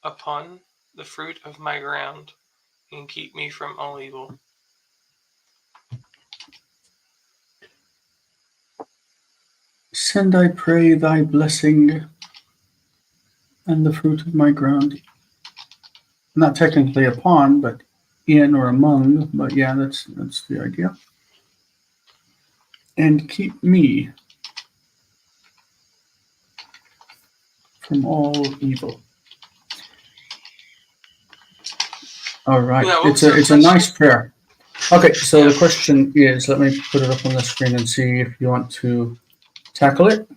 upon the fruit of my ground, and keep me from all evil. Send, I pray, thy blessing and the fruit of my ground. Not technically upon, but in or among. But yeah, that's the idea. And keep me from all evil. All right, Yeah, it's a nice prayer. Okay, so the question is, let me put it up on the screen and see if you want to tackle it.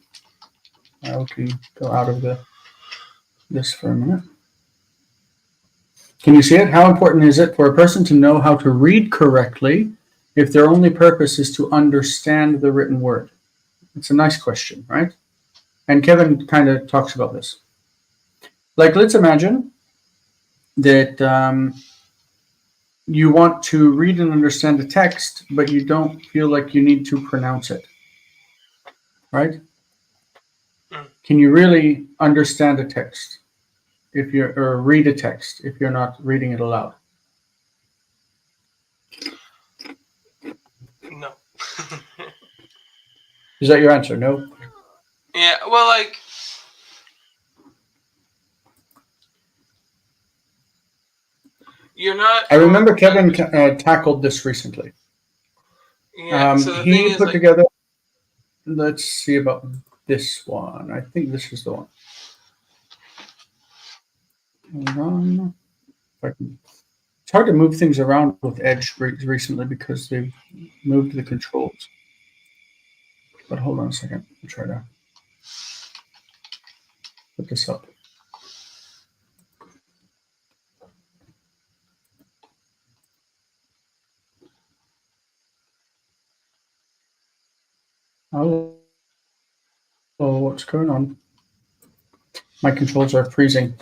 We can go out of this for a minute. Can you see it? How important is it for a person to know how to read correctly if their only purpose is to understand the written word? It's a nice question, right? And Kevin kind of talks about this. Like, let's imagine that you want to read and understand a text, but you don't feel like you need to pronounce it, right? Can you really understand a text or read a text if you're not reading it aloud? No. Is that your answer? No? Yeah, well, like, you're not. I remember Kevin tackled this recently. Yeah, so the he thing is, put like, together, let's see about this one. I think this is the one. Hold on. It's hard to move things around with Edge recently because they've moved the controls. But hold on a second. I'll try to put this up. Oh, what's going on? My controls are freezing.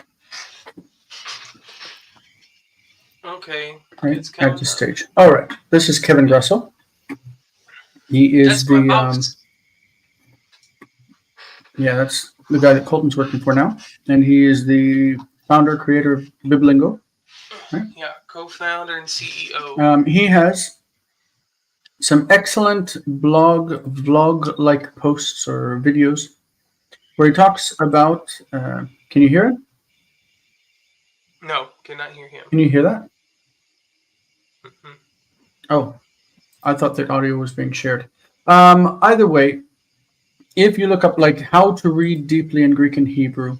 Okay. Right, It's at coming this up. stage. All right. This is Kevin Russell. He is That's my the boss. that's the guy that Colton's working for now, and he is the founder creator of Biblingo. Right? Yeah, co-founder and CEO. He has some excellent vlog-like posts or videos where he talks about. Can you hear it? No, cannot hear him. Can you hear that? Mhm. Oh, I thought the audio was being shared. Either way, if you look up like how to read deeply in Greek and Hebrew,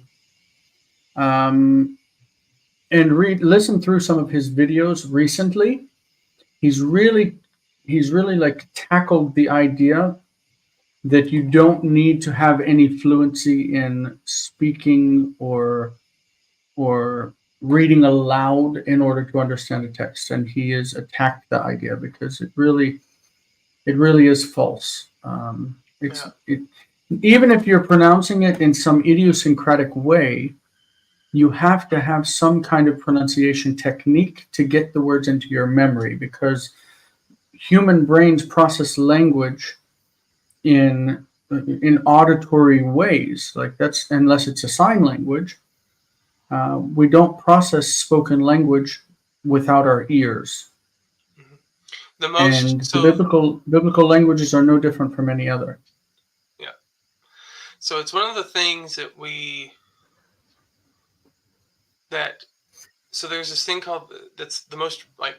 and listen through some of his videos recently, he's really like tackled the idea that you don't need to have any fluency in speaking or reading aloud in order to understand a text, and he has attacked the idea because it really is false. Yeah. Even if you're pronouncing it in some idiosyncratic way, you have to have some kind of pronunciation technique to get the words into your memory because human brains process language in auditory ways. Like that's unless it's a sign language, we don't process spoken language without our ears. The most And the so biblical languages are no different from any other. yeah. So it's one of the things that so there's this thing called that's the most like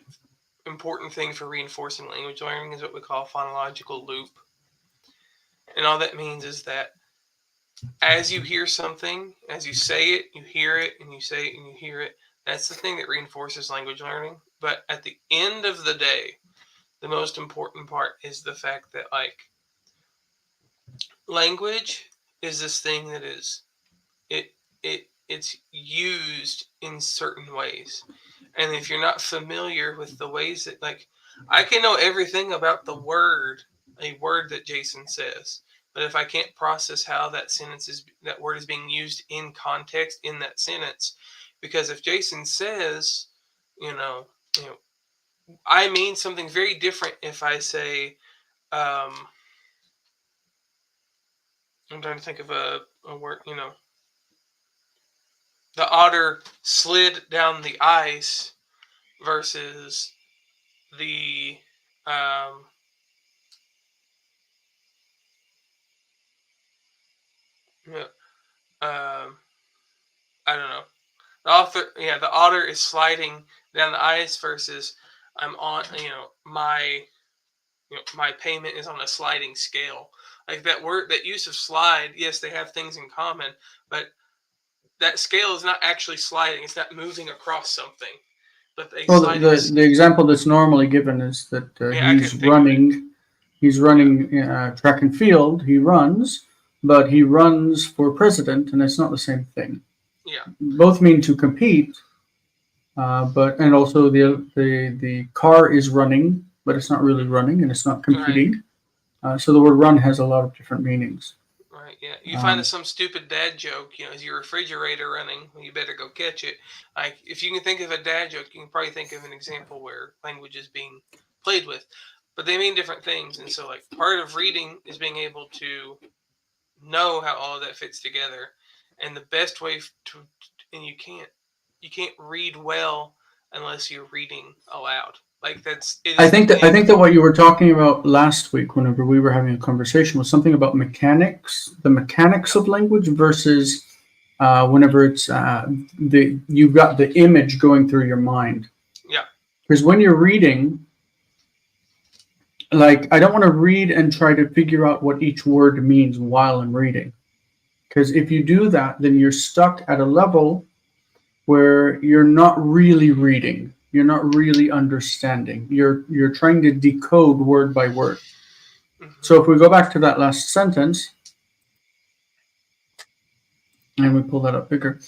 important thing for reinforcing language learning is what we call phonological loop. And all that means is that as you hear something, as you say it, you hear it, and you say it and you hear it. That's the thing that reinforces language learning. But at the end of the day, the most important part is the fact that like language is this thing that is it's used in certain ways. And if you're not familiar with the ways that like I can know everything about a word that Jason says, but if I can't process how that word is being used in context in that sentence, because if Jason says, you know, you know, I mean something very different if I say, I'm trying to think of a word, the otter slid down the ice versus the um, you know, I don't know. The otter is sliding down the ice versus I'm on. My payment is on a sliding scale. Like that word, that use of slide. Yes, they have things in common, but that scale is not actually sliding. It's not moving across something. But a Well, sliding. the example that's normally given is that Yeah, I couldn't think of it. he's running track and field. He runs, but he runs for president, and it's not the same thing. Yeah. Both mean to compete, but and also the car is running, but it's not really running, and it's not Right. competing. So the word run has a lot of different meanings. Right, yeah. You find some stupid dad joke, is your refrigerator running? Well, you better go catch it. Like, if you can think of a dad joke, you can probably think of an example where language is being played with, but they mean different things. And so, like, part of reading is being able to know how all of that fits together. And the best way and you can't read well unless you're reading aloud. Like it I is the think that thing. what you were talking about last week, whenever we were having a conversation, was something about the mechanics of language versus whenever it's you've got the image going through your mind. Yeah. Because when you're reading, like I don't want to read and try to figure out what each word means while I'm reading. Because if you do that, then you're stuck at a level where you're not really reading. You're not really understanding. You're trying to decode word by word. Mm-hmm. So if we go back to that last sentence and we pull that up bigger,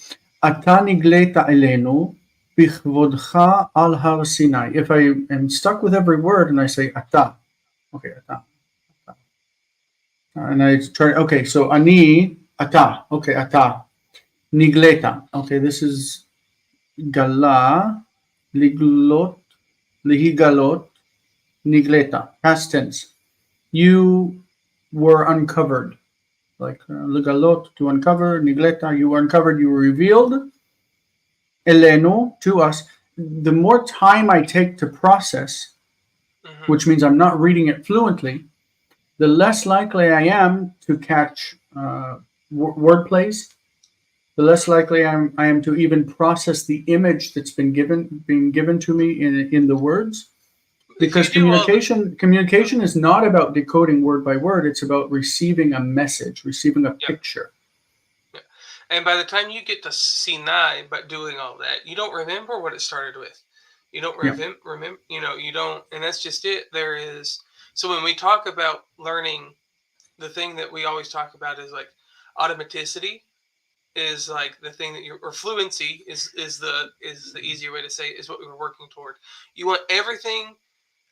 אתה נגלית אלינו בכבודך על הר סיני. If I am stuck with every word and I say אתה, okay, אתה, and I try, okay, so אני, אתה, okay, אתה, נגלית, okay, this is גלה, לגלות, להיגלות, נגלית, past tense. You were uncovered. Like legalot, to uncover, nigleta, you were uncovered, you were revealed. Eleno, to us. The more time I take to process, Mm-hmm. which means I'm not reading it fluently, the less likely I am to catch word plays. The less likely I am to even process the image that's being given to me in the words. Because communication is not about decoding word by word. It's about receiving a message, receiving a picture. Yeah. And by the time you get to Sinai, but doing all that, you don't remember what it started with. You don't remember, you don't, and that's just it. There is, so when we talk about learning, the thing that we always talk about is like automaticity is like the thing that or fluency is the easier way to say it, is what we were working toward. You want everything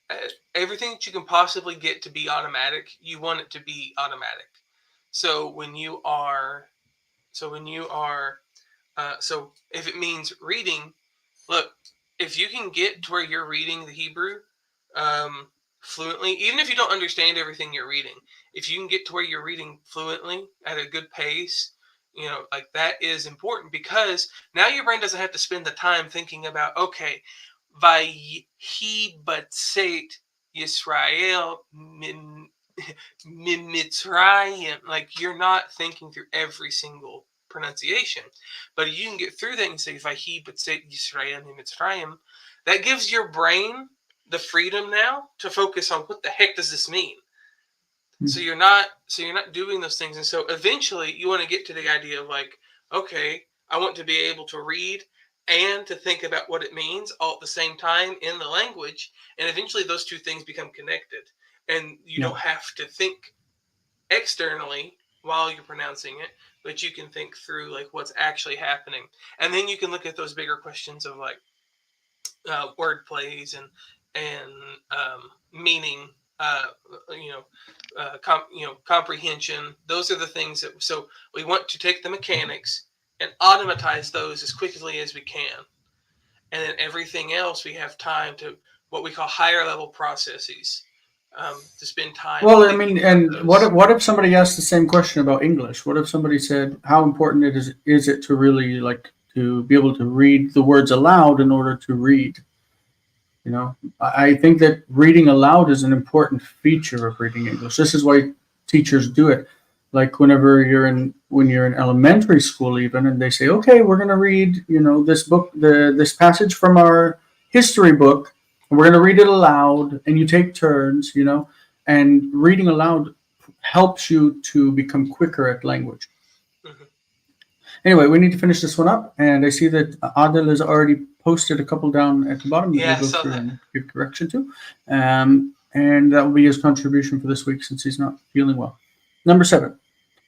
that you can possibly get to be automatic. You want it to be automatic. So when you are so if it means reading, look, if you can get to where you're reading the Hebrew fluently, even if you don't understand everything you're reading, if you can get to where you're reading fluently at a good pace, like that is important, because now your brain doesn't have to spend the time thinking about, okay, Vayhi batzeit Yisrael min Mitzrayim. Like, you're not thinking through every single pronunciation, but you can get through that and say Vayhi batzeit Yisrael min Mitzrayim. That gives your brain the freedom now to focus on what the heck does this mean. So you're not doing those things, and so eventually you want to get to the idea of like, okay, I want to be able to read and to think about what it means all at the same time in the language, and eventually those two things become connected, and you don't have to think externally while you're pronouncing it, but you can think through like what's actually happening, and then you can look at those bigger questions of like word plays and meaning, comprehension. Those are the things that, so we want to take the mechanics and automatize those as quickly as we can, and then everything else we have time to what we call higher level processes, to spend time. Well, I mean, and what if somebody asked the same question about English? What if somebody said, how important is it to really like to be able to read the words aloud in order to read? I think that reading aloud is an important feature of reading English. This is why teachers do it. Like when you're in elementary school, even, and they say, okay, we're going to read, this book, this passage from our history book, and we're going to read it aloud, and you take turns, and reading aloud helps you to become quicker at language. Mm-hmm. Anyway, we need to finish this one up, and I see that Adel has already posted a couple down at the bottom that we'll go through and give correction to. And that will be his contribution for this week since he's not feeling well. Number 7.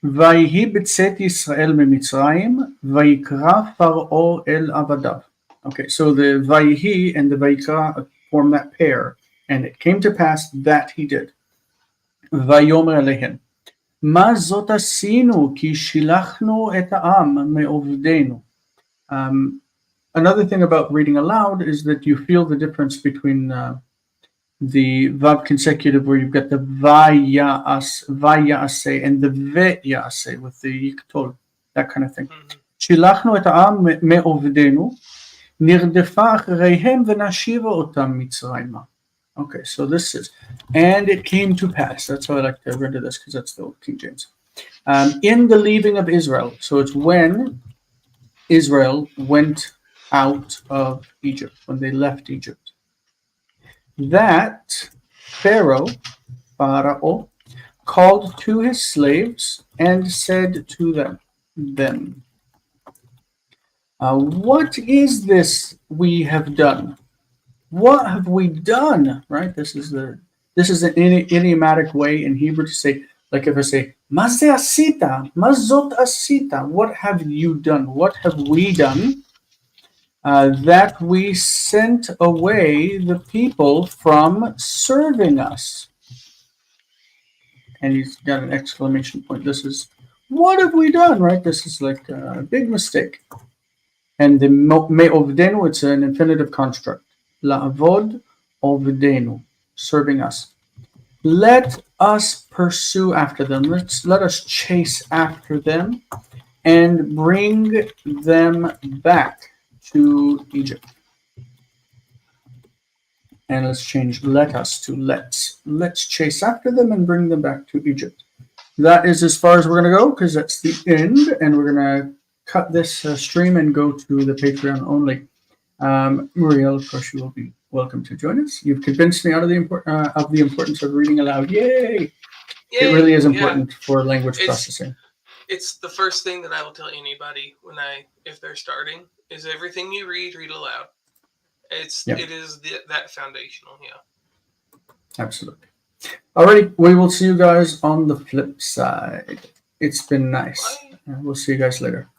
ויהי בצאת ישראל ממצרים, ויקרא פרעה אל עבדיו. Okay, so the ויהי and the ויקרא form that pair, and it came to pass that he did. ויאמר אליהם, מה זאת עשינו כי שילחנו את העם מעובדנו. Another thing about reading aloud is that you feel the difference between the vav consecutive, where you've got the vayase and the veyase with the yiktol, that kind of thing. שילחנו את העם מעובדנו, נרדפה אחריהם ונשיבה אותם מצרימה. Okay, so this is, and it came to pass. That's how I like to render this, because that's the old King James. In the leaving of Israel. So it's when Israel went out of Egypt, when they left Egypt, that Pharaoh called to his slaves and said to them. them. What is this we have done? What have we done? Right? This is an idiomatic way in Hebrew to say, like if I say, "Maze asita, mazot asita," what have you done? What have we done? That we sent away the people from serving us. And he's got an exclamation point. This is, what have we done? Right? This is like a big mistake. And the me'ovdenu, it's an infinitive construct. La'avod ovdenu, serving us. Let us pursue after them. Let us chase after them and bring them back to Egypt. And let's change let us to let's. Let's chase after them and bring them back to Egypt. That is as far as we're going to go because that's the end. And we're going to cut this stream and go to the Patreon only. Muriel, of course, you will be welcome to join us. You've convinced me out of the importance of reading aloud. Yay! It really is important for language processing. It's the first thing that I will tell anybody if they're starting is everything you read aloud. It is that foundational. Yeah. Absolutely. Alrighty, we will see you guys on the flip side. It's been nice. Bye. We'll see you guys later.